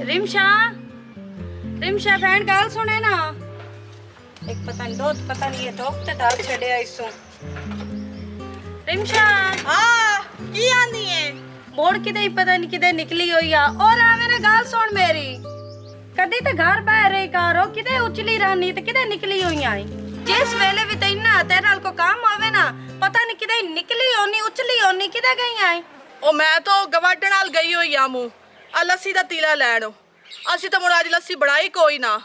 रिमशा रिमशा भैन गल सुने ना एक पता नहीं ये धोख ते दाल छड़े इसो रिमशा हाँ की आंदी है मोड़ किदे ही पता नहीं किदे निकली हुई आ और आ मेरा गल सुन मेरी कदी ते घर बाहर रही कारो किदे उचली रहनी ते किदे निकली हुई आई जिस वेले भी तेन ना तेरे नाल को काम होवे ना पता नहीं किदे निकली होनी उचली होनी किदे गई आई ओ मैं तो गवाडे नाल गई हुई आ मू आ लस्सी दा तीला लैण ਅਸੀਂ ਤਾਂ ਮੁੜ ਅੱਜ ਲੱਸੀ ਬਣਾਈ ਕੋਈ ਨਾ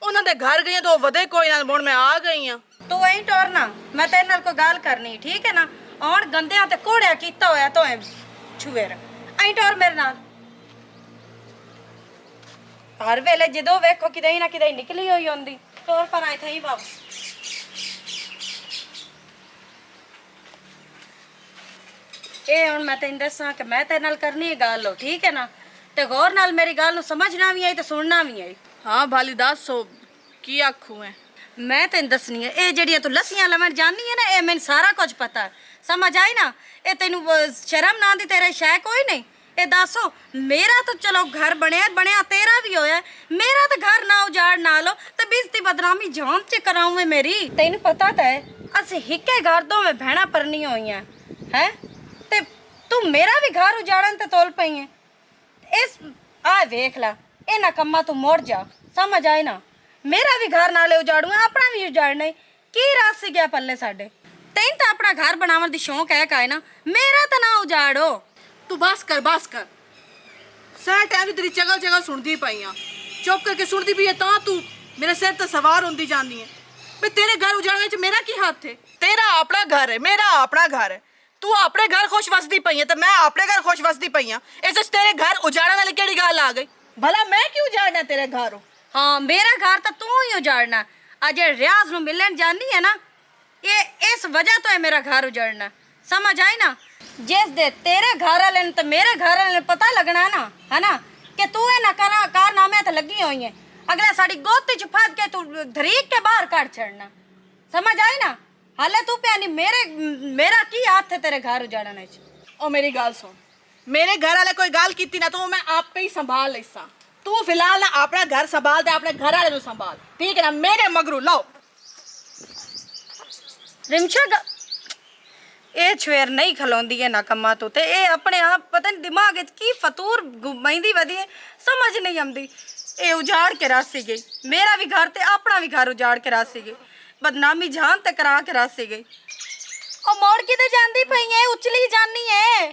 ਉਹਨਾਂ ਦੇ ਘਰ ਗਈ ਤਾਂ ਵਧੇ ਕੋਈ ਨਾ ਹੁਣ ਮੈਂ ਆ ਗਈ ਆ ਤੂੰ ਐਂ ਟੋਰਨਾ ਮੈਂ ਤੇਰੇ ਨਾਲ ਕੋਈ ਗੱਲ ਕਰਨੀ ਠੀਕ ਹੈ ਨਾ ਔਰ ਗੰਦਿਆਂ ਤੇ ਕੋੜਿਆ ਕੀਤਾ ਹੋਇਆ ਤੋ ਛੁਵੇਰ ਐਂ ਟੋਰ ਮੇਰੇ ਨਾਲ ਹਰ ਵੇਲੇ ਜਦੋਂ ਵੇਖੋ ਕਿਤੇ ਹੀ ਨਾ ਕਿਤੇ ਨਿਕਲੀ ਹੋਈ ਹੁੰਦੀ ਟੋਰ ਪਰ ਆਏ ਥਈ ਬਾਬੂ ਇਹ ਹੁਣ ਮੈਂ ਤੈਨੂੰ ਦੱਸਾਂ ਕਿ ਮੈਂ ਤੇਰੇ ਨਾਲ ਕਰਨੀ ਹੈ ਗੱਲ ਹੋ ਠੀਕ ਹੈ ਨਾ ਤੇ ਗੌਰ ਨਾਲ ਮੇਰੀ ਗੱਲ ਨੂੰ ਸਮਝਣਾ ਵੀ ਆਈ ਤੇ ਸੁਣਨਾ ਵੀ ਆਈ ਹਾਂ ਭਾਲੀ ਦੱਸੋ ਕੀ ਆਖੂ ਹੈ ਮੈਂ ਤੈਨੂੰ ਦੱਸਣੀ ਹੈ ਇਹ ਜਿਹੜੀਆਂ ਤੂੰ ਲੱਸੀਆਂ ਲਵਣ ਜਾਣੀ ਹੈ ਨਾ ਇਹ ਮੈਨੂੰ ਸਾਰਾ ਕੁਝ ਪਤਾ ਹੈ ਸਮਝ ਆਈ ਨਾ ਇਹ ਤੈਨੂੰ ਸ਼ਰਮ ਨਾ ਦੀ ਤੇਰੇ ਸ਼ੈ ਕੋਈ ਨਹੀਂ ਇਹ ਦੱਸੋ ਮੇਰਾ ਤਾਂ ਚਲੋ ਘਰ ਬਣਿਆ ਤੇਰਾ ਵੀ ਹੋਇਆ ਮੇਰਾ ਤਾਂ ਘਰ ਨਾ ਉਜਾੜ ਨਾ ਲੋ ਤੇ ਬੇਇੱਜ਼ਤੀ ਬਦਨਾਮੀ ਜਾਨ ਚ ਕਰਾਉਂਵੇਂ ਮੇਰੀ ਤੈਨੂੰ ਪਤਾ ਤਾਂ ਹੈ ਅਸੀਂ ਹਿੱਕੇ ਘਰ ਦੋਵੇਂ ਭੈਣਾਂ ਪਰਨੀਆਂ ਹੋਈਆਂ ਹੈ ਤੇ ਤੂੰ ਮੇਰਾ ਵੀ ਘਰ ਉਜਾੜਨ ਤੇ ਤੋਲ ਪਈ ਹੈ ਇਸ ਆ ਵੇਖ ਲੈ ਇਹਨਾਂ ਕੰਮਾਂ ਤੋਂ ਮੁੜ ਜਾ ਸਮਝ ਆਏ ਨਾ ਮੇਰਾ ਵੀ ਘਰ ਨਾਲੇ ਉਜਾੜੂ ਆਪਣਾ ਵੀ ਉਜਾੜਨਾ ਕੀ ਰਸ ਗਿਆ ਪੱਲੇ ਸਾਡੇ ਤੈਨੂੰ ਤਾਂ ਆਪਣਾ ਘਰ ਬਣਾਉਣ ਦੀ ਸ਼ੌਂਕ ਹੈ ਕਾਇ ਨਾ ਮੇਰਾ ਤਾਂ ਨਾ ਉਜਾੜੋ ਤੂੰ ਬਸ ਕਰ ਸਾਰਾ ਟਾਈਮ ਤੇਰੀ ਚਗਲ ਸੁਣਦੀ ਪਈ ਆ ਚੁੱਪ ਕਰਕੇ ਸੁਣਦੀ ਵੀ ਹੈ ਤਾਂ ਤੂੰ ਮੇਰੇ ਸਿਰ ਤੇ ਸਵਾਰ ਹੁੰਦੀ ਜਾਂਦੀ ਹੈ ਵੀ ਤੇਰੇ ਘਰ ਉਜਾੜਨ ਵਿੱਚ ਮੇਰਾ ਕੀ ਹੱਥ ਹੈ ਤੇਰਾ ਆਪਣਾ ਘਰ ਹੈ ਮੇਰਾ ਆਪਣਾ ਘਰ ਹੈ ਤੂੰ ਆਪਣੇ ਘਰ ਖੁਸ਼ ਵਸਦੀ ਪਈ ਹੈ ਤੇ ਮੈਂ ਆਪਣੇ ਘਰ ਖੁਸ਼ ਵਸਦੀ ਪਈ ਆ ਇਸ ਵਿੱਚ ਤੇਰੇ ਘਰ ਉਜਾੜਨ ਵਾਲੀ ਕਿਹੜੀ ਗੱਲ ਆ ਗਈ ਭਲਾ ਮੈਂ ਕਿਉਂ ਉਜਾੜਨਾ ਤੇਰੇ ਘਰੋਂ ਹਾਂ ਮੇਰਾ ਘਰ ਤਾਂ ਤੂੰ ਹੀ ਉਜਾੜਨਾ ਅੱਜ ਰਿਆਜ਼ ਨੂੰ ਮਿਲਣ ਜਾਣੀ ਹੈ ਨਾ ਇਹ ਇਸ ਵਜ੍ਹਾ ਤੋਂ ਹੈ ਮੇਰਾ ਘਰ ਉਜਾੜਨਾ ਸਮਝ ਆਈ ਨਾ ਜਿਸ ਦੇ ਤੇਰੇ ਘਰ ਵਾਲੇ ਨੂੰ ਤੇ ਮੇਰੇ ਘਰ ਵਾਲੇ ਨੂੰ ਪਤਾ ਲੱਗਣਾ ਨਾ ਹੈ ਨਾ ਕਿ ਤੂੰ ਇਹ ਨਾ ਕਾਰਨਾਮੇ ਤੇ ਲੱਗੀ ਹੋਈ ਹੈ ਅਗਲਾ ਸਾਡੀ ਗੋਤੀ ਚ ਫਸ ਕੇ ਤੂੰ ਧਰੀਕ ਕੇ ਬਾਹਰ ਕੱਢ ਛੱਡਣਾ ਸਮਝ ਆਈ ਨਾ ਹਾਲੇ ਤੂੰ ਪਿਆਨੀ ਮੇਰਾ ਕੀ ਹੱਥ ਹੈ ਤੇਰੇ ਘਰ ਉਜਾੜਨ ਵਿੱਚ ਉਹ ਮੇਰੀ ਗੱਲ ਸੁਣ ਮੇਰੇ ਘਰ ਵਾਲੇ ਕੋਈ ਗੱਲ ਕੀਤੀ ਨਾ ਤੂੰ ਮੈਂ ਆਪੇ ਹੀ ਸੰਭਾਲ ਲੈਸਾਂ ਤੂੰ ਫਿਲਹਾਲ ਨਾ ਆਪਣਾ ਘਰ ਸੰਭਾਲ ਤੇ ਆਪਣੇ ਘਰ ਵਾਲੇ ਨੂੰ ਸੰਭਾਲ ਠੀਕ ਹੈ ਨਾ ਮੇਰੇ ਮਗਰੂ ਲਓ ਰਿਮਸ਼ਾ ਇਹ ਛਵੇਰ ਨਹੀਂ ਖਲੋਂਦੀ ਹੈ ਨਾ ਕੰਮਾਂ ਤੋਂ ਤੇ ਇਹ ਆਪਣੇ ਆਪ ਪਤਾ ਨਹੀਂ ਦਿਮਾਗ ਵਿੱਚ ਕੀ ਫਤੂਰ ਘੁੰਮੈਂਦੀ ਵਧੀ ਸਮਝ ਨਹੀਂ ਆਉਂਦੀ ਇਹ ਉਜਾੜ ਕੇ ਰਾਸੀ ਗਈ ਮੇਰਾ ਵੀ ਘਰ ਤੇ ਆਪਣਾ ਵੀ ਘਰ ਉਜਾੜ ਕੇ ਰਾਸੀ ਗਈ ਬਦਨਾਮੀ ਜਾਨ ਤੇ ਕਰਾ ਕੇ ਰਾਸੀ ਗਈ ਉਹ ਮੋੜ ਕਿਤੇ ਜਾਂਦੀ ਪਈ ਐ ਉਚਲੀ ਜਾਨੀ ਐ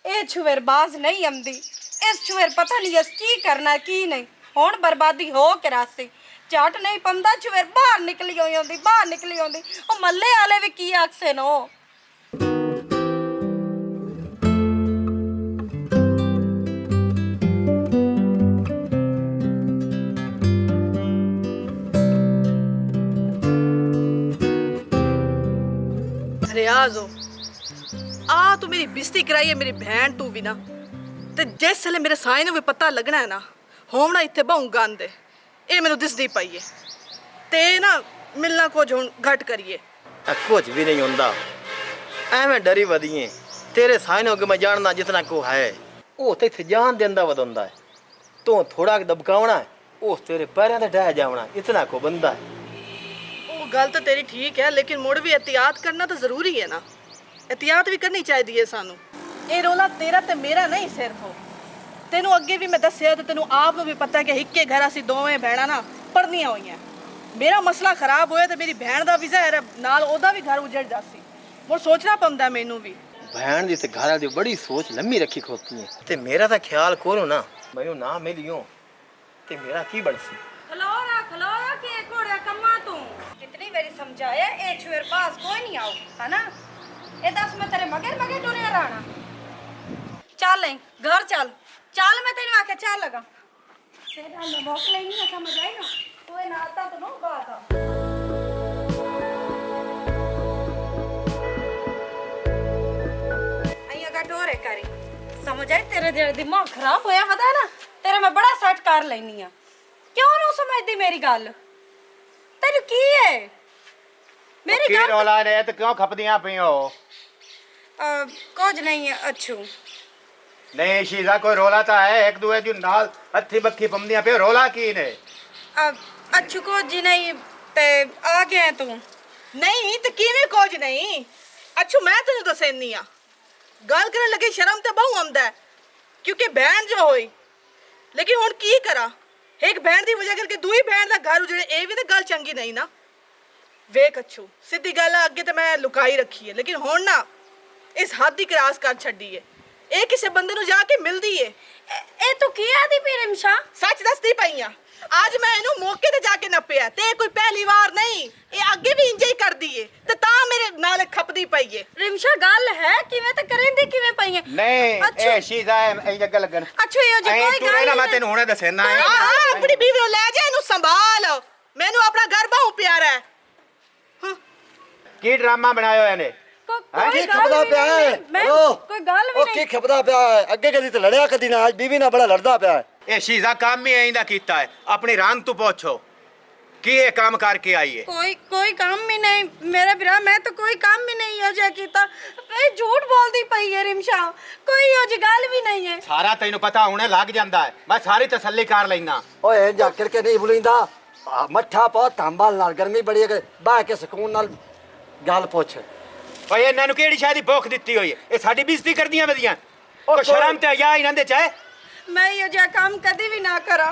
ਇਹ ਛਵੇਰ ਬਾਜ਼ ਨਹੀਂ ਆਉਂਦੀ ਇਸ ਛਵੇਰ ਪਤਾ ਨਹੀਂ ਇਸ ਕੀ ਕਰਨਾ ਕੀ ਨਹੀਂ ਹੁਣ ਬਰਬਾਦੀ ਹੋ ਕੇ ਰਾਸੀ ਝਟ ਨਹੀਂ ਪੰਦਾ ਛਵੇਰ ਬਾਹਰ ਨਿਕਲੀ ਹੋਈ ਹੁੰਦੀ ਉਹ ਮੱਲੇ ਵਾਲੇ ਵੀ ਕੀ ਆਖਸੇ ਨੋ रियाज हो आ तू मेरी बेइज्जती कराई है मेरी बहन तू भी ना ते जिस वेले मेरे साए नूं भी पता लगना है ना होना इत्थे बहु गंद ये मैनू दिसदी पई है ते ना मिलना कुछ हुण घट करिए कुछ भी नहीं होंदा एवें डरी वधिए तेरे साए नूं अगे मैं जानना जितना को है वो तो इत्थे जान देंदा वधंदा है तू थोड़ा दबकावना है उस तेरे पैरों ते ढह जावना इतना को बंदा है गल तो तेरी ठीक है लेकिन मुड़ भी एहतियात करना तो जरूरी है ना एहतियात भी करनी चाहिए सानू ये रोला तेरा ते मेरा नहीं सिर्फ हो तेनू अगे भी मैं दस्या ते तेनू आप भी पता है कि हिक्के घर असीं दोवें भैणां ना पढ़नियां होईयां मेरा मसला खराब होया ते मेरी बहन दा भी ज़ाहिर नाल ओदा भी घर उजड़ जासी मुड़ सोचना पौंदा मैनू भी बहन दी ते घर वाली बड़ी सोच लम्मी रखी खोती है ते मेरा तो ख्याल करो ना मैनू ना मिलियो ते मेरा की बनसी खलोरा के कोड़े कम्मा तू कितनी बारी समझाया ए छुएर पास कोई नहीं आओ है ना ए दस मैं तेरे मगर टुरिया रहना चल घर चल मैं तेरे आके चल लगा तेरा ना मोकले नहीं ना समझ आई ना तू ना आता तो नो बात आइया का डोरे करी समझ आई तेरे दिमाग खराब होया पता है ना तेरा मैं बड़ा सेट कर लेनी आ क्यों नहीं समझती मेरी गल तेन की है मेरी गल रौला रे ते क्यों खपदियां पई हो कुछ नहीं है अच्छू ਨਹੀਂ ਸ਼ੀਜ਼ਾ ਕੋਈ ਰੋਲਾ ਤਾਂ ਹੈ ਇੱਕ ਦੂਏ ਦੀ ਨਾਲ ਹੱਥੀ ਬੱਖੀ ਪੰਮਦੀਆਂ ਪਿਓ ਰੋਲਾ ਕੀ ਨੇ ਅੱਛੂ ਕੋ ਜੀ ਨਹੀਂ ਤੇ ਆ ਗਿਆ ਤੂੰ ਨਹੀਂ ਤੇ ਕਿਵੇਂ ਕੁਝ ਨਹੀਂ ਅੱਛਾ ਮੈਂ ਤੈਨੂੰ ਦੱਸਣੀ ਆ ਗੱਲ ਕਰਨ ਲੱਗੇ ਸ਼ਰਮ ਤੇ ਬਹੁ ਆਉਂਦਾ ਹੈ, ਕਿਉਂਕਿ ਬਹਿਣ ਜੋ ਹੋਈ ਲੇਕਿਨ ਹੁਣ ਕੀ ਕਰਾਂ ਇੱਕ ਬਹਿਣ ਦੀ ਵਜ੍ਹਾ ਕਰਕੇ ਦੂਈ ਬਹਿਣ ਦਾ ਘਰ ਉਜੜੇ ਇਹ ਵੀ ਤਾਂ ਗੱਲ ਚੰਗੀ ਨਹੀਂ ਨਾ ਵੇਖ ਅੱਛੂ ਸਿੱਧੀ ਗੱਲ ਆ, ਅੱਗੇ ਤੇ ਮੈਂ ਲੁਕਾਈ ਰੱਖੀ ਹੈ ਲੇਕਿਨ ਹੁਣ ਨਾ ਇਸ ਹੱਦ ਦੀ ਕਰਾਸ ਕਰ ਛੱਡੀ ਹੈ ਇਹ ਕਿਸੇ ਬੰਦੇ ਨੂੰ ਜਾ ਕੇ ਮਿਲਦੀ ਏ ਇਹ ਤੂੰ ਕੀ ਆਦੀ ਪੀ ਰਿਮਸ਼ਾ ਸੱਚ ਦੱਸਦੀ ਪਈ ਆ ਅੱਜ ਮੈਂ ਇਹਨੂੰ ਮੌਕੇ ਤੇ ਜਾ ਕੇ ਨੱਪਿਆ ਤੇ ਇਹ ਕੋਈ ਪਹਿਲੀ ਵਾਰ ਨਹੀਂ ਇਹ ਅੱਗੇ ਵੀ ਇੰਜ ਹੀ ਕਰਦੀ ਏ ਤੇ ਤਾਂ ਮੇਰੇ ਨਾਲ ਖਪਦੀ ਪਈ ਏ ਰਿਮਸ਼ਾ ਗੱਲ ਹੈ ਕਿਵੇਂ ਤੇ ਕਰੇਂਦੀ ਕਿਵੇਂ ਪਈ ਹੈ ਨਹੀਂ ਅੱਛਾ। ਇਹ ਸ਼ੀਜ਼ਾ ਇਹ ਜੱਗਾ ਲੱਗਣ ਅੱਛਾ ਇਹ ਜੇ ਕੋਈ ਤੂੰ ਗੱਲ ਨਾ ਮੈਂ ਨਹੀਂ ਤੈਨੂੰ ਹੁਣੇ ਦੱਸਣਾ ਹੈ ਹਾਂ ਆਪਣੀ ਬੀਵੀ ਨੂੰ ਲੈ ਜਾ ਇਹਨੂੰ ਸੰਭਾਲ ਮੈਨੂੰ ਆਪਣਾ ਘਰ ਬਹੁ ਪਿਆਰਾ ਹੈ ਕੀ ਡਰਾਮਾ ਬਣਾਇਆ ਹੋਇਆ ਨੇ ਕੋਈ ਕੀ ਖਪਦਾ ਪਿਆ ਹੈ ਕੋਈ ਗੱਲ ਵੀ ਉਹ ਨਹੀਂ ਕੀ ਖਪਦਾ ਪਿਆ ਹੈ ਅੱਗੇ ਕਦੀ ਤੇ ਲੜਿਆ ਕਦੀ ਨਾ ਅੱਜ ਬੀਵੀ ਨਾਲ ਬੜਾ ਲੜਦਾ ਪਿਆ ਹੈ ਇਹ ਸ਼ੀਜ਼ਾ ਕੰਮ ਹੀ ਐਂਦਾ ਕੀਤਾ ਹੈ ਆਪਣੀ ਰੰਗ ਤੋਂ ਪੁੱਛੋ ਕੀ ਇਹ ਕੰਮ ਕਰਕੇ ਆਈ ਹੈ ਕੋਈ ਕੰਮ ਹੀ ਨਹੀਂ ਮੇਰੇ ਵੀਰਾ ਮੈਂ ਤਾਂ ਕੋਈ ਕੰਮ ਹੀ ਨਹੀਂ ਹੋ ਜਾ ਕੀਤਾ ਇਹ ਝੂਠ ਬੋਲਦੀ ਪਈ ਹੈ ਰਿਮਸ਼ਾ ਕੋਈ ਉਹ ਜੀ ਗੱਲ ਵੀ ਨਹੀਂ ਹੈ ਸਾਰਾ ਤੈਨੂੰ ਪਤਾ ਹੁਣੇ ਲੱਗ ਜਾਂਦਾ ਹੈ ਮੈਂ ਸਾਰੀ ਤਸੱਲੀ ਕਰ ਲੈਣਾ ਓਏ ਜਾਕਰ ਕੇ ਨਹੀਂ ਬੁਲਿੰਦਾ ਮੱਠਾ ਪਾ ਤਾਂਬਲ ਨਾਲ ਗਰਮੀ ਬੜੀ ਹੈ ਬਾਹ ਕੇ ਸਕੂਨ ਨਾਲ ਗੱਲ ਪੁੱਛ ਓਏ ਇਹਨਾਂ ਨੂੰ ਕਿਹੜੀ ਸ਼ਾਦੀ ਭੁੱਖ ਦਿੱਤੀ ਹੋਈ ਹੈ ਇਹ ਸਾਡੀ ਬੇਇੱਜ਼ਤੀ ਕਰਦੀਆਂ ਵਧੀਆਂ ਉਹ ਸ਼ਰਮ ਤੇ ਆਇਆ ਇਹਨਾਂ ਦੇ ਚਾਹੇ ਮੈਂ ਇਹ ਜਿਹਾ ਕੰਮ ਕਦੀ ਵੀ ਨਾ ਕਰਾਂ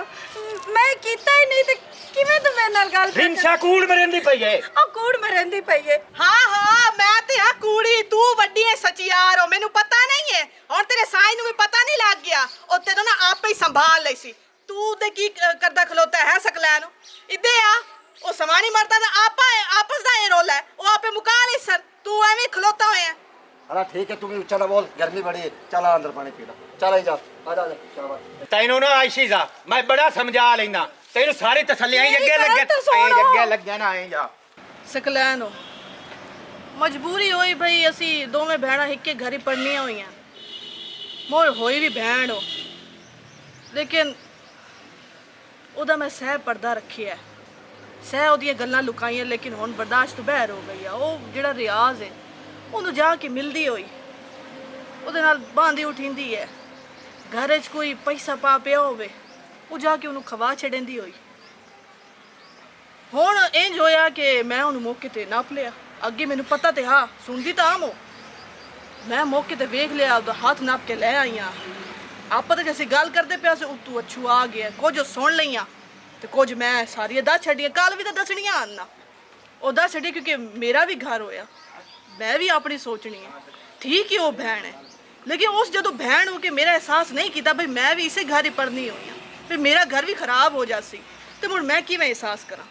ਮੈਂ ਕੀਤਾ ਹੀ ਨਹੀਂ ਤੇ ਕਿਵੇਂ ਤੂੰ ਮੇਰੇ ਨਾਲ ਗੱਲ ਰਿਮਸ਼ਾ ਕੂੜ ਮਰੇਂਦੀ ਪਈ ਹੈ ਉਹ ਕੂੜ ਮਰੰਦੀ ਪਈ ਹੈ ਹਾਂ ਮੈਂ ਤੇ ਆ ਕੂੜੀ ਤੂੰ ਵੱਡੀ ਐ ਸਚਿਆਰ ਹੋ ਮੈਨੂੰ ਪਤਾ ਨਹੀਂ ਹੈ ਹੁਣ ਤੇਰੇ ਸਾਈ ਨੂੰ ਵੀ ਪਤਾ ਨਹੀਂ ਲੱਗ ਗਿਆ ਉਹ ਤੈਨੂੰ ਨਾ ਆਪੇ ਹੀ ਸੰਭਾਲ ਲਈ ਸੀ ਤੂੰ ਤੇ ਕੀ ਕਰਦਾ ਖਲੋਤਾ ਹੈ ਸਕਲੈਨ ਨੂੰ ਇੱਦੇ ਆ ਉਹ ਸਮਾਨੀ ਮਰਦਾ ਦਾ ਆਪਸ ਦਾ ਇਹ ਰੋਲ ਹੈ ਉਹ ਆਪੇ ਮੁਕਾ ਲਈ ਸਰ ਤੂੰ ਐਵੇਂ ਖਲੋਤਾ ਹੋਇਆ ਅਰੇ ਠੀਕ ਹੈ ਤੂੰ ਵੀ ਉੱਚਾ ਨਾ ਬੋਲ ਗਰਮੀ ਬੜੀ ਹੈ ਚਲ ਅੰਦਰ ਪਾਣੀ ਪੀ ਲੈ ਚਲ ਜਾ ਆ ਜਾ ਚਲ ਤੈਨੂੰ ਨਾ ਆਇਸ਼ੀਜ਼ਾ ਮੈਂ ਬੜਾ ਸਮਝਾ ਲੈਣਾ ਤੈਨੂੰ ਸਾਰੀ ਤਸੱਲੀਆਂ ਹੀ ਅੱਗੇ ਮੇਰੀ ਗੱਲ ਲੱਗੇ ਤਾਂ ਸੁਣੋ। ਅੱਗੇ ਲੱਗਿਆ ਨਾ ਆਏ ਜਾ ਸਕਲੈਨ ਹੋ ਮਜਬੂਰੀ ਹੋਈ ਭਈ ਅਸੀਂ ਦੋਵੇਂ ਭੈਣਾਂ ਇੱਕੇ ਘਰ ਹੀ ਪੜਨੀਆਂ ਹੋਈਆਂ ਮੋਰ ਹੋਈ ਵੀ ਭੈਣ ਹੋ ਲੇਕਿਨ ਉਹਦਾ ਮੈਂ ਸਹਿ ਪਰਦਾ ਰੱਖਿਆ ਸਹਿ ਉਹਦੀਆਂ ਗੱਲਾਂ ਲੁਕਾਈਆਂ ਲੇਕਿਨ ਹੁਣ ਬਰਦਾਸ਼ਤ ਤੋਂ ਬਾਹਰ ਹੋ ਗਈ ਆ ਉਹ ਜਿਹੜਾ ਰਿਆਜ਼ ਹੈ ਉਹਨੂੰ ਜਾ ਕੇ ਮਿਲਦੀ ਹੋਈ ਉਹਦੇ ਨਾਲ ਬਾਂਦੀ ਉਠਿੰਦੀ ਹੈ ਘਰ 'ਚ ਕੋਈ ਪੈਸਾ ਪਾ ਪਿਆ ਹੋਵੇ ਉਹ ਜਾ ਕੇ ਉਹਨੂੰ ਖਵਾ ਛੱਡਦੀ ਹੋਈ ਹੁਣ ਇੰਜ ਹੋਇਆ ਕਿ ਮੈਂ ਉਹਨੂੰ ਮੌਕੇ ਤੇ ਨੱਪ ਲਿਆ ਅੱਗੇ ਮੈਨੂੰ ਪਤਾ ਤੇ ਹਾਂ ਸੁਣਦੀ ਤਾਂ ਆਮ ਮੈਂ ਮੌਕੇ ਤੇ ਵੇਖ ਲਿਆ ਉਹਦਾ ਹੱਥ ਨੱਪ ਕੇ ਲੈ ਆਈਆਂ ਆਪਾਂ ਤਾਂ ਜਿਵੇਂ ਗੱਲ ਕਰਦੇ ਪਿਆ ਸੀ ਤੂੰ ਅੱਛੂ ਆ ਗਿਆ ਕੁਝ ਸੁਣ ਲਈਆਂ ਤੇ ਕੁਝ ਮੈਂ ਸਾਰੀਆਂ ਦੱਸ ਛੱਡੀਆਂ ਕੱਲ ਵੀ ਤਾਂ ਦੱਸਣੀਆਂ ਆਨ ਨਾ ਉਹ ਦੱਸ ਛੱਡੀ ਕਿਉਂਕਿ ਮੇਰਾ ਵੀ ਘਰ ਹੋਇਆ ਮੈਂ ਵੀ ਆਪਣੀ ਸੋਚਣੀ ਹੈ ਠੀਕ ਹੀ ਉਹ ਭੈਣ ਹੈ ਲੇਕਿਨ ਉਸ ਜਦੋਂ ਭੈਣ ਹੋ ਕੇ ਮੇਰਾ ਅਹਿਸਾਸ ਨਹੀਂ ਕੀਤਾ ਭਈ ਮੈਂ ਵੀ ਇਸੇ ਘਰ ਹੀ ਪੜਨੀ ਹੋਈ ਹਾਂ ਫਿਰ ਮੇਰਾ ਘਰ ਵੀ ਖਰਾਬ ਹੋ ਜਾਸੀ ਤੇ ਮੁੜ ਮੈਂ ਕਿਵੇਂ ਅਹਿਸਾਸ ਕਰਾਂ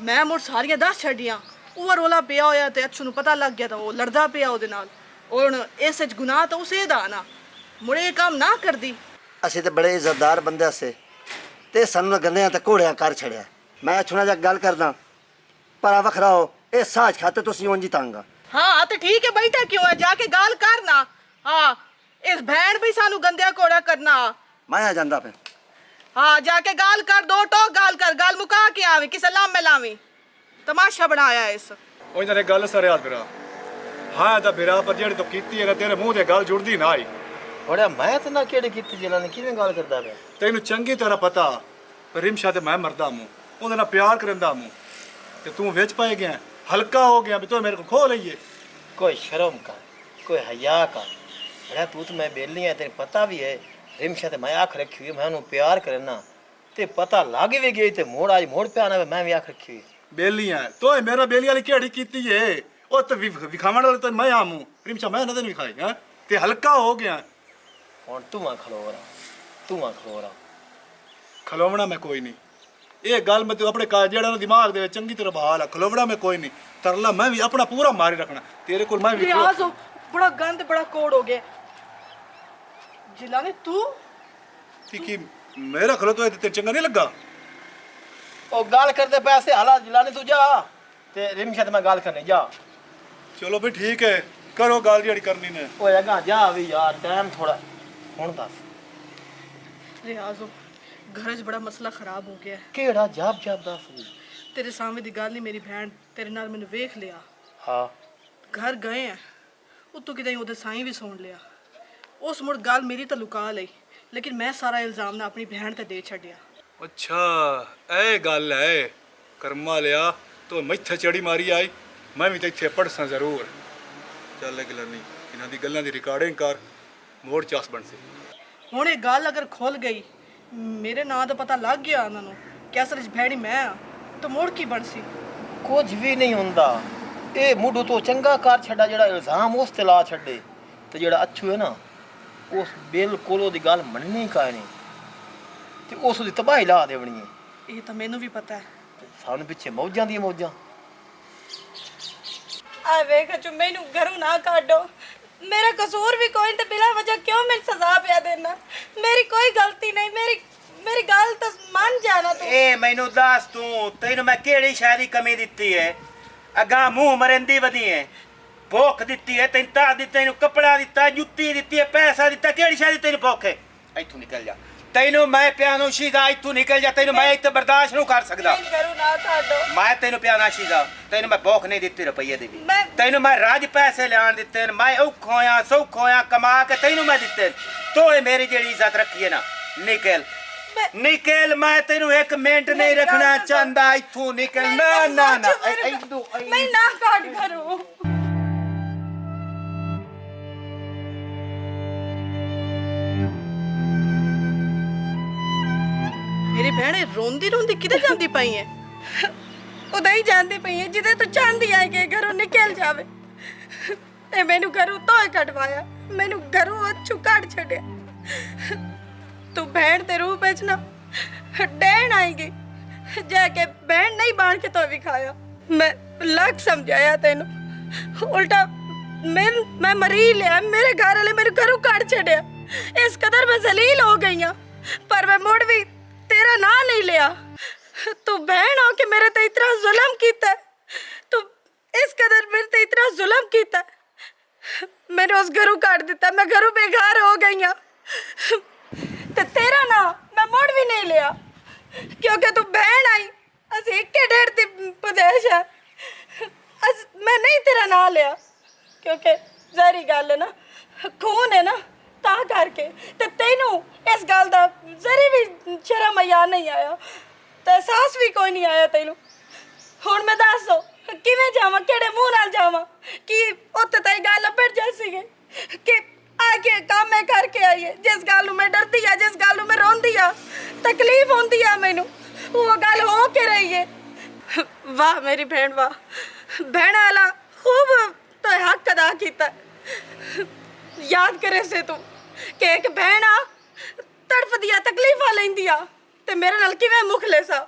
ਮੈਂ ਮੁੜ ਸਾਰੀਆਂ ਦੱਸ ਛੱਡੀਆਂ ਉਹ ਰੋਲਾ ਪਿਆ ਹੋਇਆ ਤੇ ਅੱਛੂ ਨੂੰ ਪਤਾ ਲੱਗ ਗਿਆ ਤਾਂ ਉਹ ਲੜਦਾ ਪਿਆ ਉਹਦੇ ਨਾਲ ਹੁਣ ਇਸ ਵਿੱਚ ਗੁਨਾਹ ਤਾਂ ਉਸੇ ਦਾ ਨਾ ਮੁੜੇ ਇਹ ਕੰਮ ਨਾ ਕਰਦੀ ਅਸੀਂ ਤੇ ਬੜੇ ਇੱਜ਼ਤਦਾਰ ਬੰਦੇ ਸੇ ਤੇ ਸਾਨੂੰ ਗੰਦਿਆਂ ਤੇ ਘੋੜਿਆਂ ਕਰ ਛੜਿਆ ਮੈਂ ਛੁਣਾ ਜਾ ਗੱਲ ਕਰਦਾ ਪਰ ਆ ਵੱਖਰਾ ਹੋ ਇਹ ਸਾਜ ਖਾਤੇ ਤੁਸੀਂ ਉਂਝ ਹੀ ਤੰਗ ਆ ਹਾਂ ਤੇ ਠੀਕ ਹੈ ਬੈਠਾ ਕਿਉਂ ਹੈ ਜਾ ਕੇ ਗੱਲ ਕਰਨਾ ਹਾਂ ਇਸ ਭੈਣ ਵੀ ਸਾਨੂੰ ਗੰਦਿਆ ਕੋੜਾ ਕਰਨਾ ਮੈਂ ਆ ਜਾਂਦਾ ਫਿਰ ਹਾਂ ਜਾ ਕੇ ਗੱਲ ਕਰ ਦੋ ਟੋਕ ਗੱਲ ਕਰ ਗੱਲ ਮੁਕਾ ਕੇ ਆਵੇਂ ਕਿਸੇ ਲਾਮੇ ਲਾਵੇਂ ਤਮਾਸ਼ਾ ਬਣਾਇਆ ਇਸ ਉਹ ਇਹਨਾਂ ਨੇ ਗੱਲ ਸਰਿਆ ਮੇਰਾ ਹਾਂ ਤਾਂ ਮੇਰਾ ਪਰ ਜਿਹੜੀ ਤੂੰ ਕੀਤੀ ਹੈ ਨਾ ਤੇਰੇ ਮੂੰਹ ਤੇ ਗੱਲ ਜੁੜਦੀ ਨਾ ਆਈ ਬੜਾ ਮੈਂ ਤਾਂ ਨਾ ਕਿਹੜੀ ਕੀਤੀ ਜਿਨ੍ਹਾਂ ਨੇ ਕਿਵੇਂ ਗੱਲ ਕਰਦਾ ਪਿਆ ਤੈਨੂੰ ਚੰਗੀ ਤਰ੍ਹਾਂ ਪਤਾ ਰਿਮਸ਼ਾ ਤੇ ਮੈਂ ਮਰਦਾ ਮੂੰ ਉਹਦੇ ਨਾਲ ਪਿਆਰ ਕਰਦਾ ਮੂੰ ਤੇ ਤੂੰ ਵਿੱਚ ਪੈ ਗਿਆ ਹਲਕਾ ਹੋ ਗਿਆ ਵੀ ਤੂੰ ਮੇਰੇ ਕੋਲ ਖੋ ਲਈਏ ਕੋਈ ਸ਼ਰਮ ਕਰ ਕੋਈ ਹਯਾ ਕਰ ਬੜਾ ਤੂੰ ਤਾਂ ਮੈਂ ਬੇਲੀ ਆ ਤੈਨੂੰ ਪਤਾ ਵੀ ਹੈ ਰਿਮਸ਼ਾ ਤੇ ਮੈਂ ਆਖ ਰੱਖੀ ਹੋਈ ਮੈਂ ਉਹਨੂੰ ਪਿਆਰ ਕਰਨਾ ਤੇ ਪਤਾ ਲੱਗ ਵੀ ਗਈ ਤੇ ਮੋੜ ਪਿਆ ਨਾ ਮੈਂ ਵੀ ਆਖ ਰੱਖੀ ਹੋਈ ਬੇਲੀਆਂ ਤੂੰ ਮੇਰਾ ਬੇਲੀ ਵਾਲੀ ਕਿਹੜੀ ਕੀਤੀ ਏ ਉਹ ਤੇ ਵਿਖਾਵਣ ਵਾਲੇ ਤਾਂ ਮੈਂ ਆਮੂ ਰਿਮਸ਼ਾ ਮੈਂ ਨਾ ਤੈਨੂੰ ਵਿਖਾਈ ਹਾਂ ਤੇ ਹਲਕਾ ਹੋ ਗਿਆ ਹੁਣ ਤੂੰ ਆ ਖਲੋ ਰਾ ਖਲੋਵਣਾ ਮੈਂ ਕੋਈ ਨਹੀਂ ਇਹ ਗੱਲ ਮੈਂ ਤੂੰ ਆਪਣੇ ਜਿਹੜਾ ਦਿਮਾਗ ਦੇ ਵਿੱਚ ਚੰਗੀ ਤਰ੍ਹਾਂ ਬਹਾਲ ਆ ਖਲੋਵਣਾ ਮੈਂ ਕੋਈ ਨਹੀਂ ਤਰਲਾ ਮੈਂ ਵੀ ਆਪਣਾ ਪੂਰਾ ਮਾਰੀ ਰੱਖਣਾ ਤੇਰੇ ਕੋਲ ਮੈਂ ਵੀ ਰਿਆਜ਼ ਬੜਾ ਗੰਦ ਬੜਾ ਕੋੜ ਹੋ ਗਿਆ ਜਿਲਾਨੇ ਤੂੰ ਕੀ ਮੇਰਾ ਖਲੋ ਤੋਂ ਤੇ ਚੰਗਾ ਨਹੀਂ ਲੱਗਾ ਉਹ ਗੱਲ ਕਰਦੇ ਪੈਸੇ ਹਾਲਾ ਜਿਲਾਨੇ ਤੂੰ ਜਾ ਤੇ ਰਿਮਸ਼ਾ ਤੇ ਮੈਂ ਗੱਲ ਕਰਨੀ ਜਾ ਚਲੋ ਵੀ ਠੀਕ ਹੈ ਕਰੋ ਗੱਲ ਜਿਹੜੀ ਕਰਨੀ ਨੇ ਓਏ ਅਗਾ ਜਾ ਵੀ ਯਾਰ ਟਾਈਮ ਥੋੜਾ ਹੁਣ ਦੱਸ ਰਿਆਜ਼ ਘਰ 'ਚ ਬੜਾ ਮਸਲਾ ਖਰਾਬ ਹੋ ਗਿਆ ਕਿਹੜਾ ਜਾਬ ਦੱਸ ਵੀ ਤੇਰੇ ਸਾਹਮਣੇ ਦੀ ਗੱਲ ਨਹੀਂ ਮੇਰੀ ਭੈਣ ਤੇਰੇ ਨਾਲ ਮੈਨੂੰ ਵੇਖ ਲਿਆ ਹਾਂ ਘਰ ਗਏ ਆ ਉਤੋਂ ਕਿਤੇ ਉਹਦੇ ਸਾਈਂ ਵੀ ਸੁਣ ਲਿਆ ਉਸ ਮੁੜ ਗੱਲ ਮੇਰੀ ਤਾਂ ਲੁਕਾ ਲਈ, ਲੇਕਿਨ ਮੈਂ ਸਾਰਾ ਇਲਜ਼ਾਮ ਨਾ ਆਪਣੀ ਭੈਣ ਤੇ ਦੇ ਛੱਡਿਆ। ਅੱਛਾ ਇਹ ਗੱਲ ਹੈ। ਕਰਮਾ ਲਿਆ ਤੋ ਮੈਥੇ ਚੜੀ ਮਾਰੀ ਆਈ, ਮੈਂ ਵੀ ਤੇ ਇੱਥੇ ਪੜਸਾਂ ਜ਼ਰੂਰ। ਚੱਲ ਗੱਲ ਨਹੀਂ, ਇਹਨਾਂ ਦੀ ਗੱਲਾਂ ਦੀ ਰਿਕਾਰਡਿੰਗ ਕਰ, ਮੋੜ ਚਾਸ ਬਣ ਸੀ। ਹੁਣ ਇਹ ਗੱਲ ਅਗਰ ਖੁੱਲ ਗਈ, ਮੇਰੇ ਨਾਂ ਦਾ ਪਤਾ ਲੱਗ ਗਿਆ ਉਹਨਾਂ ਨੂੰ ਕਿ ਅਸਲ 'ਚ ਭੈਣੀ ਮੈਂ ਆ, ਤਾਂ ਮੋੜ ਕੀ ਬਣ ਸੀ? ਕੁਝ ਵੀ ਨਹੀਂ ਹੁੰਦਾ। ਇਹ ਮੁੱਢੋਂ ਤੋਂ ਚੰਗਾ ਕਰ ਛੱਡਾ ਜਿਹੜਾ ਇਲਜ਼ਾਮ ਉਸ ਤੇ ਲਾ ਛੱਡੇ, ਤੇ ਜਿਹੜਾ ਅੱਛੂ ਹੈ ਨਾ ਉਸ ਬਿਲਕੁਲ ਉਹਦੀ ਗੱਲ ਮੰਨਣੀ ਕਾਇ ਨਹੀਂ, ਤੇ ਉਸ ਦੀ ਤਬਾਹੀ ਲਾ ਦੇਵਣੀ ਹੈ। ਇਹ ਤਾਂ ਮੈਨੂੰ ਵੀ ਪਤਾ ਹੈ। ਸਾਨੂੰ ਪਿੱਛੇ ਮੌਜਾਂ ਦੀਆਂ ਮੌਜਾਂ। ਆ ਵੇਖ ਚੁ ਮੈਨੂੰ ਘਰੋਂ ਨਾ ਕਾਢੋ, ਮੇਰਾ ਕਸੂਰ ਵੀ ਕੋਈ ਤੇ ਬਿਲਾ ਵਜ੍ਹਾ ਕਿਉਂ ਮੈਨੂੰ ਸਜ਼ਾ ਪਿਆ ਦੇਣਾ? ਮੇਰੀ ਕੋਈ ਗਲਤੀ ਨਹੀਂ, ਮੇਰੀ ਗੱਲ ਤਾਂ ਮੰਨ ਜਾਣਾ ਤੂੰ। ਇਹ ਮੈਨੂੰ ਦੱਸ ਤੂੰ, ਤੈਨੂੰ ਮੈਂ ਕਿਹੜੀ ਸ਼ੈ ਦੀ ਕਮੀ ਦਿੱਤੀ ਹੈ? ਅਗਾ ਮੂੰਹ ਮਰਿੰਦੀ ਵਧੀ ਹੈ, ਭੁੱਖ ਦਿੱਤੀ ਹੈ ਤੈਨੂੰ, ਤਾਂ ਦਿੱਤੀ ਤੈਨੂੰ ਕੱਪੜਾ ਦਿੱਤਾ, ਜੁੱਤੀ ਦਿੱਤੀ ਹੈ, ਪੈਸਾ ਦਿੱਤਾ, ਕਿਹੜੀ ਸ਼ੈ ਦੀ ਤੈਨੂੰ ਭੁੱਖ ਹੈ? ਇੱਥੋਂ ਨਿਕਲ ਜਾ, ਤੈਨੂੰ ਮੈਂ ਪਿਆਨੋ ਸ਼ੀਜ਼ਾ, ਇੱਥੋਂ ਨਿਕਲ ਜਾ, ਤੈਨੂੰ ਮੈਂ ਇੱਥੇ ਬਰਦਾਸ਼ਤ ਨਹੀਂ ਕਰ ਸਕਦਾ। ਮੈਨੂੰ ਘਰੋਂ ਨਾ ਕਾਢੋ। ਮੈਂ ਤੈਨੂੰ ਪਿਆਨਾ ਸ਼ੀਜ਼ਾ, ਤੈਨੂੰ ਮੈਂ ਭੁੱਖ ਨਹੀਂ ਦਿੱਤੀ ਰੁਪਈਏ ਦੀ ਵੀ। ਮੈਂ- ਤੈਨੂੰ ਮੈਂ ਰਾਜ ਪੈਸੇ ਲਿਆਣ ਦਿੱਤੇ ਨੇ, ਮੈਂ ਔਖਾ ਹੋਇਆ ਸੌਖਾ ਹੋਇਆ ਕਮਾ ਕੇ ਤੈਨੂੰ ਮੈਂ ਦਿੱਤੇ। ਤੂੰ ਇਹ ਮੇਰੀ ਜਿਹੜੀ ਇੱਜ਼ਤ ਰੱਖੀ ਹੈ ਨਾ, ਨਿਕਲ ਨਿਕਲ, ਮੈਂ ਤੈਨੂੰ ਇੱਕ ਮਿੰਟ ਨਹੀਂ ਰੱਖਣਾ ਚਾਹੁੰਦਾ, ਇੱਥੋਂ ਨਿਕਲ। ਨਾ ਨਾ ਨਾ ਮੈਂ ਨਾ ਕਾਢ ਘਰੋਂ। ਮੇਰੀ ਭੈਣ ਇਹ ਰੋਂਦੀ ਰੋਂਦੀ ਕਿੱਥੇ ਜਾਂਦੀ ਪਈ ਹੈ? ਉਦਾਂ ਹੀ ਜਾਂਦੀ ਪਈ ਹੈ ਜਿਹਦੇ ਤੂੰ ਚਾਹੁੰਦੀ ਹੈ ਕਿ ਘਰੋਂ ਨਿਕਲ ਜਾਵੇ। ਇਹ ਮੈਨੂੰ ਘਰੋਂ ਤੋਏ ਕਟਵਾਇਆ, ਮੈਨੂੰ ਘਰੋਂ ਅੱਛੂ ਕੱਢ ਛੱਡਿਆ। ਤੂੰ ਭੈਣ ਦੇ ਰੂਪ ਵਿੱਚ ਨਾ ਡੈਣ ਆਏਗੀ, ਜਾ ਕੇ ਭੈਣ ਨਹੀਂ ਬਾਣ ਕੇ ਤੋ ਵੀ ਖਾਇਆ। ਮੈਂ ਲੱਖ ਸਮਝਾਇਆ ਤੈਨੂੰ, ਉਲਟਾ ਮੈਂ ਮਰੀ ਲਿਆ। ਮੇਰੇ ਘਰ ਵਾਲੇ ਮੇਰੇ ਘਰੋਂ ਕੱਢ ਛੱਡਿਆ। ਇਸ ਕਦਰ ਮੈਂ ਜ਼ਲੀਲ ਹੋ ਗਈ ਹਾਂ, ਪਰ ਮੈਂ ਮੁੜ ਵੀ तेरा ना नहीं लिया। तू बहन हो के मेरे ते इतना जुल्म कीता, तू इस कदर मेरे ते इतना जुल्म कीता, मैंने उस घरों काट दिता, मैं घरों बेघर हो गई हूँ। ते तेरा ना मैं मुड़ भी नहीं लिया, क्योंकि तू बहन आई, अस एक के डेढ़ दी पदेश है। मैं नहीं तेरा ना लिया, क्योंकि ज़ाहिरी गल है ना, खून है ना, ਤਾਂ ਕਰਕੇ ਤੇ ਤੈਨੂੰ ਇਸ ਗੱਲ ਦਾ ਜ਼ਰੀ ਵੀ ਸ਼ਰਮ ਆਇਆ ਨਹੀਂ ਆਇਆ, ਤੇ ਅਹਿਸਾਸ ਵੀ ਕੋਈ ਨਹੀਂ ਆਇਆ ਤੈਨੂੰ। ਹੁਣ ਮੈਂ ਦੱਸ ਦੋ ਕਿਵੇਂ ਜਾਵਾਂ, ਕਿਹੜੇ ਮੂੰਹ ਨਾਲ ਜਾਵਾਂ? ਕਿ ਉੱਥੇ ਤਾਂ ਇਹ ਗੱਲ ਲੱਭੜ ਜਾ ਸੀਗੇ ਕਿ ਆ ਕੇ ਕੰਮ ਮੈਂ ਕਰਕੇ ਆਈ ਹੈ। ਜਿਸ ਗੱਲ ਨੂੰ ਮੈਂ ਡਰਦੀ ਆ, ਜਿਸ ਗੱਲ ਨੂੰ ਮੈਂ ਰੋਂਦੀ ਆ, ਤਕਲੀਫ ਹੁੰਦੀ ਆ ਮੈਨੂੰ, ਉਹ ਗੱਲ ਹੋ ਕੇ ਰਹੀ ਹੈ। ਵਾਹ ਮੇਰੀ ਭੈਣ ਵਾਹ, ਭੈਣਾਂ ਵਾਲਾ ਖੂਬ ਤਾਂ ਹੱਕ ਅਦਾ ਕੀਤਾ। याद करे से तू कि एक बहन आ तड़फ दिया तकलीफा लेंदी आ ते मेरे नाल किवें मुखले सा।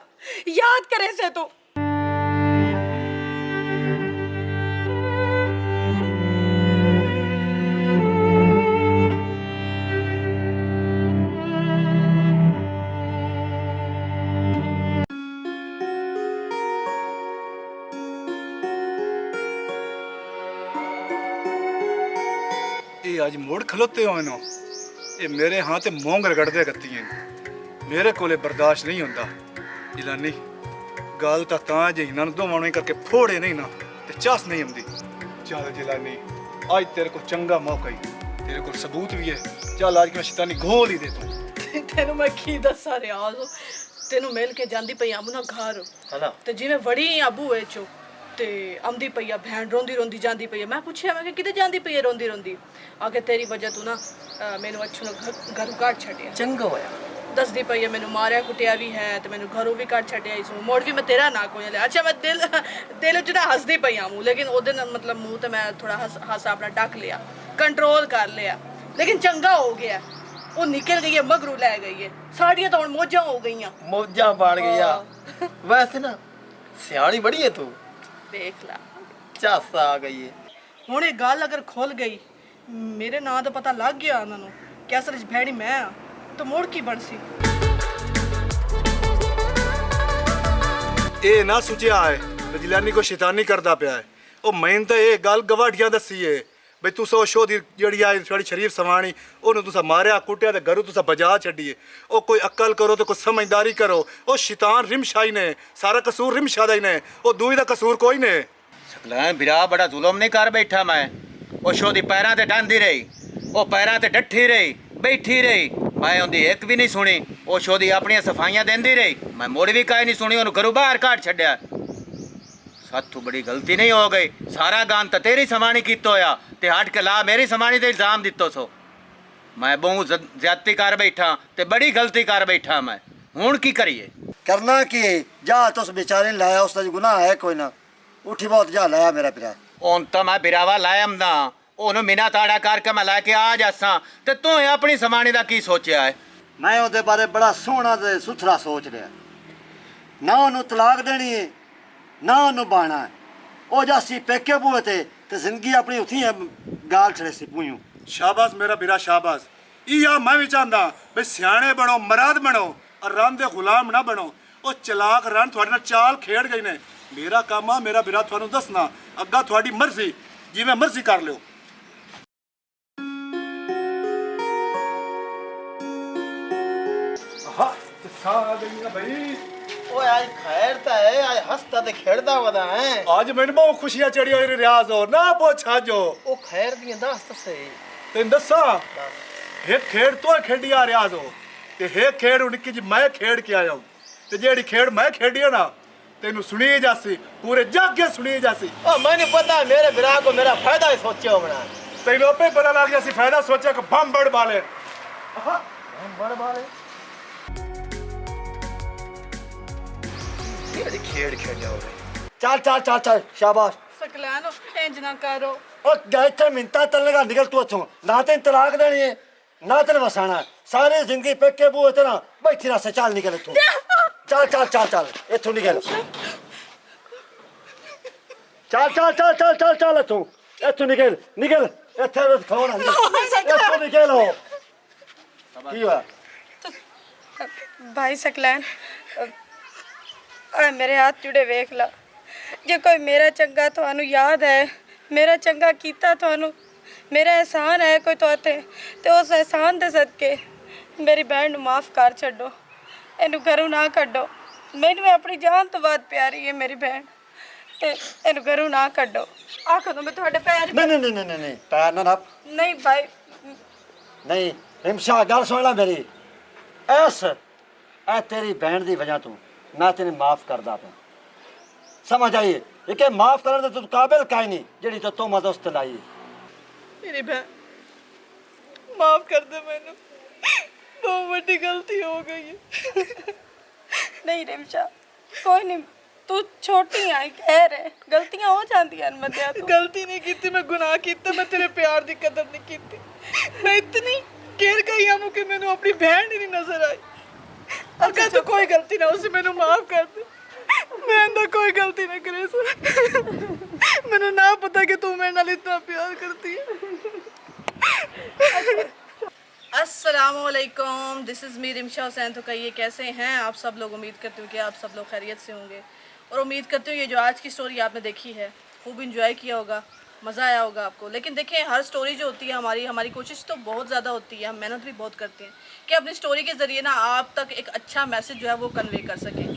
याद करे से तू ਇਹ ਅੱਜ ਮੋੜ ਖਲੋਤੇ ਹੋਏ ਨੋ, ਇਹ ਮੇਰੇ ਹਾਂ ਤੇ ਮੋਂਗ ਰਗੜਦੇ ਗੱਤੀਆਂ, ਮੇਰੇ ਕੋਲੇ ਬਰਦਾਸ਼ਤ ਨਹੀਂ ਹੁੰਦਾ। ਜਿਲਾਨੀ ਗੱਲ ਤਾਂ ਜੇ ਇਹਨਾਂ ਨੂੰ ਦੋਵਾਂ ਨੂੰ ਹੀ ਕਰਕੇ ਫੋੜੇ ਨਹੀਂ ਨਾ ਤੇ ਚਾਸ ਨਹੀਂ ਆਉਂਦੀ। ਚੱਲ ਜਿਲਾਨੀ ਅੱਜ ਤੇਰੇ ਕੋਲ ਚੰਗਾ ਮੌਕਾ ਹੀ, ਤੇਰੇ ਕੋਲ ਸਬੂਤ ਵੀ ਹੈ। ਚੱਲ ਅੱਜ ਮੈਂ ਸ਼ੈਤਾਨੀ ਘੋਲ ਹੀ ਦੇ ਤੂੰ। ਤੈਨੂੰ ਮੈਂ ਕੀ ਦੱਸਾਂ ਰਿਆਜ਼, ਤੈਨੂੰ ਮਿਲ ਕੇ ਜਾਂਦੀ ਪਈ ਆਮੂ ਨਾ ਘਰ, ਤੇ ਜਿਵੇਂ ਵੜੀ ਆਬੂ ਵਿੱਚੋਂ ਤੇ ਆਉਂਦੀ ਪਈ ਆ ਭੈਣ ਰੋਂਦੀ ਰੋਂਦੀ ਜਾਂਦੀ ਪਈ ਆ। ਮੈਂ ਪੁੱਛਿਆ ਮੈਂ ਕਿ ਕਿਤੇ ਜਾਂਦੀ ਪਈ ਹੈ ਰੋਂਦੀ ਰੋਂਦੀ? ਆ ਕੇ ਤੇਰੀ ਵਜ੍ਹਾ ਤੂੰ ਨਾ ਮੈਨੂੰ ਅੱਛੂ ਨੂੰ ਘਰੋਂ ਕੱਢ ਛੱਡਿਆ। ਚੰਗਾ ਹੋਇਆ। ਦੱਸਦੀ ਪਈ ਆ ਮੈਨੂੰ ਮਾਰਿਆ ਕੁੱਟਿਆ ਵੀ ਹੈ ਤੇ ਮੈਨੂੰ ਘਰੋਂ ਵੀ ਕੱਢ ਛੱਡਿਆ। ਇਸ ਨੂੰ ਮੋੜ ਵੀ ਮੈਂ ਤੇਰਾ ਨਾ ਕੋਈ ਲਿਆ। ਅੱਛਾ ਮੈਂ ਦਿਲ ਜਿਹੜਾ ਹੱਸਦੀ ਪਈ ਆ ਮੂੰਹ, ਲੇਕਿਨ ਉਹਦੇ ਨਾਲ ਮਤਲਬ ਮੂੰਹ ਤੇ ਮੈਂ ਥੋੜਾ ਹੱਸ ਆਪਣਾ ਢੱਕ ਲਿਆ, ਕੰਟਰੋਲ ਕਰ ਲਿਆ। ਲੇਕਿਨ ਚੰਗਾ ਹੋ ਗਿਆ, ਉਹ ਨਿਕਲ ਗਈ ਹੈ, ਮਗਰੂ ਲੈ ਗਈ ਹੈ। ਸਾਡੀਆਂ ਤਾਂ ਹੁਣ ਮੌਜਾਂ ਹੋ ਗਈਆਂ, ਮੌਜਾਂ ਬਣ ਗਈਆਂ। ਵੈਸੇ ਨਾ ਸਿਆਣੀ ਬੜੀ ਹੈ ਤੂੰ, ਦੇਖ ਲਾ ਚਾਸਾ ਆ ਗਈ ਹੈ। ਹੁਣ ਇਹ ਗੱਲ ਅਗਰ ਖੁੱਲ ਗਈ, ਮੇਰੇ ਨਾਂ ਦਾ ਪਤਾ ਲੱਗ ਗਿਆ ਉਹਨਾਂ ਨੂੰ ਕਿ ਅਸਲ 'ਚ ਭੈਣੀ ਮੈਂ ਆ, ਤਾਂ ਮੋੜ ਕੀ ਬਣ ਸੀ? ਇਹ ਨਾ ਸੁਝਿਆ ਹੈ ਜਿਲਾਨੀ ਕੋ ਸ਼ੈਤਾਨੀ ਕਰਦਾ ਪਿਆ ਹੈ। ਉਹ ਮੈਂ ਤਾਂ ਇਹ ਗੱਲ ਗਵਾਡੀਆਂ ਦੱਸੀ ਏ ਬਈ ਤੁਸੀਂ ਉਹ ਸ਼ੋਅ ਦੀ ਜਿਹੜੀ ਆ ਸਾਡੀ ਸ਼ਰੀਫ ਸਵਾਣੀ, ਉਹਨੂੰ ਤੁਸੀਂ ਮਾਰਿਆ ਕੁੱਟਿਆ ਤੇ ਘਰੋਂ ਤੁਸੀਂ ਬਜਾ ਛੱਡੀਏ। ਉਹ ਕੋਈ ਅਕਲ ਕਰੋ ਤੇ ਕੋਈ ਸਮਝਦਾਰੀ ਕਰੋ। ਉਹ ਸ਼ੈਤਾਨ ਰਿਮਸ਼ਾਈ ਨੇ, ਸਾਰਾ ਕਸੂਰ ਰਿਮਸ਼ਾ ਦਾ ਹੀ ਨੇ, ਉਹ ਦੂਈ ਦਾ ਕਸੂਰ ਕੋਈ ਨੇ। ਸਕਲਾਂ ਬਿਰਾ ਬੜਾ ਜ਼ੁਲਮ ਨਹੀਂ ਕਰ ਬੈਠਾ ਮੈਂ। ਉਹ ਸ਼ੋ ਦੀ ਪੈਰਾਂ ਤੇ ਟਾਂਦੀ ਰਹੀ, ਉਹ ਪੈਰਾਂ ਤੇ ਡੱਠੀ ਰਹੀ, ਬੈਠੀ ਰਹੀ, ਮੈਂ ਉਹਦੀ ਇੱਕ ਵੀ ਨਹੀਂ ਸੁਣੀ। ਉਹ ਸ਼ੋਦੀ ਆਪਣੀਆਂ ਸਫਾਈਆਂ ਦਿੰਦੀ ਰਹੀ, ਮੈਂ ਮੁੜ ਵੀ ਕਾਇ ਨਹੀਂ ਸੁਣੀ, ਉਹਨੂੰ ਘਰੋਂ ਬਾਹਰ ਕੱਢ ਛੱਡਿਆ। ਸਾਥੋਂ ਬੜੀ ਗਲਤੀ ਨਹੀਂ ਹੋ ਗਈ, ਸਾਰਾ ਗਾਨ ਤਾਂ ਤੇਰੀ ਸਮਾਣੀ ਕੀਤਾ ਹੋਇਆ ਤੇ ਹਟ ਕੇ ਲਾ ਮੇਰੀ ਸਮਾਣੀ ਤੇ ਇਲਜ਼ਾਮ ਦਿੱਤੋ ਸੋ। ਮੈਂ ਬਹੁਤ ਜ਼ਿਆਦਤੀ ਕਰ ਬੈਠਾ ਤੇ ਬੜੀ ਗਲਤੀ ਕਰ ਬੈਠਾ ਮੈਂ, ਹੁਣ ਕੀ ਕਰੀਏ? करना की जा तुस बेचारे ने लाया उसका गुनाह है कोई ना उठी बहुत जा लाया मेरा पिरा ਹੁਣ ਤਾਂ ਮੈਂ ਬਿਰਾਵਾ ਲਾਇਮ ਨਾ, ਉਹਨੂੰ ਮਿਨਾ ਤਾੜਾ ਕਰਕੇ ਮੈਂ ਲੈ ਕੇ ਆ ਜਾਸਾਂ ਤੇ ਤੂੰ ਆਪਣੀ ਸਮਾਣੀ ਦਾ ਕੀ ਸੋਚਿਆ ਹੈ? मैं ਉਹਦੇ ਬਾਰੇ ਬੜਾ ਸੋਹਣਾ ਤੇ ਸੁਥਰਾ ਸੋਚ ਰਿਹਾ। ਨਾ ਉਹਨੂੰ ਤਲਾਕ ਦੇਣੀ ਹੈ ਨਾ ਉਹਨੂੰ ਬਾਣਾ ਹੈ। ਉਹ ਜਾਸੀ ਪੇਕੇ ਬੂਏ ਤੇ ਜ਼ਿੰਦਗੀ ਆਪਣੀ ਉਥੀ ਗਾਲ ਛੜੇ ਸੀ ਪੂਈਓ। शाबाश मेरा बिरा शाबाश। इया मैं भी चाहता भी सियाने बनो, मराद बनो और रन दे गुलाम ना बनो। ਉਹ ਚਲਾਕ ਰਨ ਤੁਹਾਡੇ ਨਾਲ ਚਾਲ ਖੇਡ ਗਈ ਨੇ। ਮੇਰਾ ਕੰਮ ਆ ਮੇਰਾ ਬਿਰਾ ਤੁਹਾਨੂੰ ਦੱਸਣਾ, ਅੱਗਾ ਤੁਹਾਡੀ ਮਰਜ਼ੀ, ਜਿਵੇਂ ਮਰਜ਼ੀ ਕਰ ਲਿਓ। ਆਹ ਕਿੱਥਾ ਆ ਗਈ ਬਈ? ਓਏ ਅੱਜ ਖੈਰ ਤਾਂ ਹੈ, ਅੱਜ ਹੱਸਦਾ ਤੇ ਖੇਡਦਾ ਵਦਾ ਹੈ। ਅੱਜ ਮੈਨੂੰ ਬਹੁਤ ਖੁਸ਼ੀਆਂ ਚੜੀ ਹੋਈ ਰਿਆਜ਼ ਹੋ ਨਾ ਪੁੱਛਾ ਜੋ। ਉਹ ਖੈਰ ਦੀਆਂ ਦੱਸ ਸੇ ਤੈਨੂੰ ਦੱਸਾਂ ਇਹ ਖੇਡ ਤੋਂ ਖੇਡੀ ਆ ਰਿਆਜ਼ ਹੋ ਤੇ ਇਹ ਖੇਡ ਨਿੱਕੀ ਜੀ ਮੈਂ ਖੇਡ ਕੇ ਆਇਆ ਤੇ ਜਿਹੜੀ ਖੇਡ ਮੈਂ ਖੇਡੀ ਆ ਨਾ ਤੈਨੂੰ ਸੁਣੀ ਜਾਸੀ, ਪੂਰੇ ਜਾਗੇ ਸੁਣੀ ਜਾਸੀ। ਉਹ ਮੈਨੂੰ ਪਤਾ ਮੇਰੇ ਵਿਰਾਹ ਕੋ ਮੇਰਾ ਫਾਇਦਾ ਹੀ ਸੋਚਿਆ ਹੋਣਾ। ਤੈਨੂੰ ਆਪੇ ਪਤਾ ਲੱਗ ਗਿਆ ਸੀ ਫਾਇਦਾ ਸੋਚਿਆ ਕਿ ਬੰਬੜ ਵਾਲੇ ਬੜ ਬਾਲੇ ਕਿਹੜੀ ਖੇਡ ਖੇਡਿਆ ਹੋਵੇ। ਚੱਲ ਚੱਲ ਚੱਲ ਚੱਲ ਸ਼ਾਬਾਸ਼। ਸਕਲੈਨ ਇੰਜ ਨਾ ਕਰੋ। ਉਹ ਗਏ ਤੇ ਮਿੰਤਾ ਤਨ ਲਗਾ ਨਿਕਲ ਤੂੰ ਇੱਥੋਂ। ਨਾ ਤੈਨੂੰ ਤਲਾਕ ਦੇਣੀ ਹੈ ਨਾ ਤੈਨੂੰ ਵਸਾਣਾ। ਸਾਰੀ ਜ਼ਿੰਦਗੀ ਪੇਕੇ ਬੂਏ ਤੇ ਨਾ ਬੈਠੀ ਰਸ। ਚੱਲ ਨਿਕਲ ਇੱਥੋਂ। ਚੱਲ ਚੱਲ ਚੱਲ ਚੱਲ ਇੱਥੋਂ ਨਿਕਲ। ਚੱਲ ਚੱਲ ਚੱਲ ਚੱਲ ਚੱਲ ਚੱਲ ਇੱਥੋਂ ਇੱਥੋਂ ਨਿਕਲ ਨਿਕਲ। ਇੱਥੇ ਖਾਣਾ ਇੱਥੋਂ ਨਿਕਲ। ਕੀ ਹੋਇਆ? भाई सकलैन मेरे हाथ जुड़े वेख ला। जे कोई मेरा चंगा थानू याद है, मेरा चंगा कीता थानू, मेरा एहसान है कोई तोते ते उस एहसान दे सदके मेरी बहन नू माफ़ कर छड्डो, इनू घरों ना कड्डो। मैनू अपनी जान तो बाद प्यारी है मेरी बहन ते इनू घरों ना कड्डो। आखो तो मैं तुहाडे पैर नहीं नहीं नहीं नहीं नहीं पैर ना नप। नहीं भाई नहीं रिमशा गल सुन ला मेरी। ऐस ऐ तेरी बहन की वजह तू मैं तेने माफ करदा पे। समझ आई ये कि माफ करने तू काबिल काई नहीं जेड़ी तो तुम दोस्त लाई। मेरी बहन माफ कर दे, मैनू बहुत बड़ी गलती हो गई है। नहीं रिमशा कोई नहीं, तू छोटी आई कह रहे गलतियां हो जाती हैं मध्या तू। गलती नहीं की, मैं गुनाह किया। मैं तेरे प्यार की कदर नहीं की। मैं इतनी गिर गई हूं कि मैनू अपनी बहन ही नहीं नजर आई। अगर तो कोई गलती ना उसे मैनू माफ कर दे। मैं अंदर कोई गलती ना करे सर। मैनू ना पता कि तू मेरे नाल इतना प्यार करती है। अस्सलामुअलैकुम, this is me Rimsha Hussain. तो कहिए कैसे हैं आप सब लोग? उम्मीद करती हूँ कि आप सब लोग खैरियत से होंगे और उम्मीद करती हूँ ये जो आज की स्टोरी आपने देखी है खूब इंजॉय किया होगा, मज़ा आया होगा आपको। लेकिन देखें हर स्टोरी जो होती है हमारी कोशिश तो बहुत ज़्यादा होती है, हम मेहनत भी बहुत करते हैं कि अपनी स्टोरी के ज़रिए ना आप तक एक अच्छा मैसेज जो है वो कन्वे कर सकें।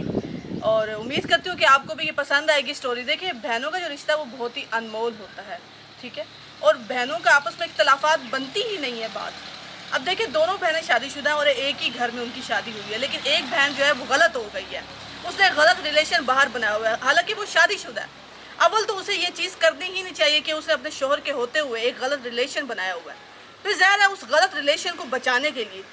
और उम्मीद करती हूँ कि आपको भी ये पसंद आएगी स्टोरी। देखिए बहनों का जो रिश्ता है वो बहुत ही अनमोल होता है, ठीक है। और बहनों का आपस में इख्तलाफात बनती ही नहीं है बात। अब देखिए दोनों बहनें शादीशुदा हैं और एक ही घर में उनकी शादी हुई है, लेकिन एक बहन जो है वो गलत हो गई है। उसने गलत रिलेशन बाहर बनाया हुआ है, हालांकि वो शादीशुदा है। अव्वल तो उसे ये चीज़ करनी ही नहीं चाहिए कि उसने अपने शोहर के होते हुए एक गलत रिलेशन बनाया हुआ है। फिर ज़ाहिर है उस गलत रिलेशन को बचाने के लिए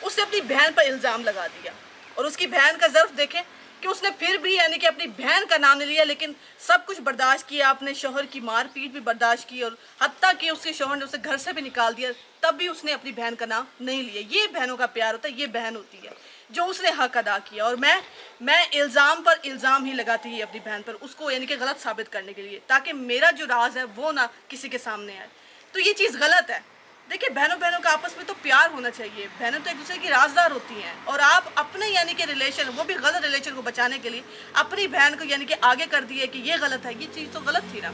उसने अपनी बहन पर इल्ज़ाम लगा दिया। और उसकी बहन का ज़र्फ देखें कि उसने फिर भी यानी कि अपनी बहन का नाम नहीं लिया, लेकिन सब कुछ बर्दाश्त किया। अपने शोहर की मार पीट भी बर्दाश्त की और हत्ता कि उसके शोहर ने उसे घर से भी निकाल दिया, तब भी उसने अपनी बहन का नाम नहीं लिया। ये बहनों का प्यार होता है, ये बहन होती है जो उसने हक अदा किया। और मैं इल्ज़ाम पर इल्ज़ाम ही लगाती ही अपनी बहन पर, उसको यानी कि गलत साबित करने के लिए, ताकि मेरा जो राज है वो ना किसी के सामने आए। तो ये चीज़ गलत है। देखिए बहनों का आपस में तो प्यार होना चाहिए। बहनें तो एक दूसरे की राजदार होती हैं और आप अपने यानी कि रिलेशन, वो भी गलत रिलेशन को बचाने के लिए अपनी बहन को यानी कि आगे कर दिए कि ये गलत है, ये चीज़ तो गलत थी ना,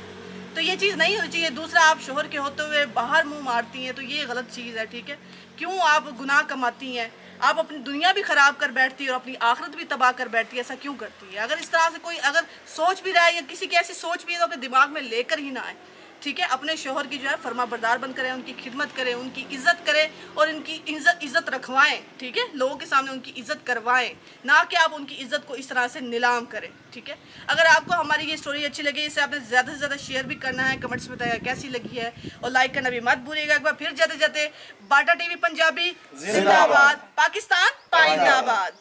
तो ये चीज़ नहीं होनी चाहिए। दूसरा आप शोहर के होते हुए बाहर मुंह मारती हैं तो ये गलत चीज़ है, ठीक है। क्यों आप गुनाह कमाती हैं, आप अपनी दुनिया भी ख़राब कर बैठती है और अपनी आखिरत भी तबाह कर बैठती है, ऐसा क्यों करती है? अगर इस तरह से कोई अगर सोच भी रहा है या किसी की ऐसी सोच भी है तो अपने दिमाग में लेकर ही ना आए। ठीक है, अपने शोहर की जो है फर्मा बरदार बन करें, उनकी खिदमत करें, उनकी इज्जत करें और इनकी इज्जत रखवाएं, ठीक है, लोगों के सामने उनकी इज्जत करवाएं, ना कि आप उनकी इज्जत को इस तरह से नीलाम करें, ठीक है। अगर आपको हमारी ये स्टोरी अच्छी लगी, इसे आपने ज़्यादा से ज़्यादा शेयर भी करना है, कमेंट्स में बताइएगा कैसी लगी है और लाइक करना भी मत भूलिएगा। एक बार फिर जाते जाते बाटा टीवी पंजाबी जिंदाबाद, पाकिस्तान पाइंदाबाद।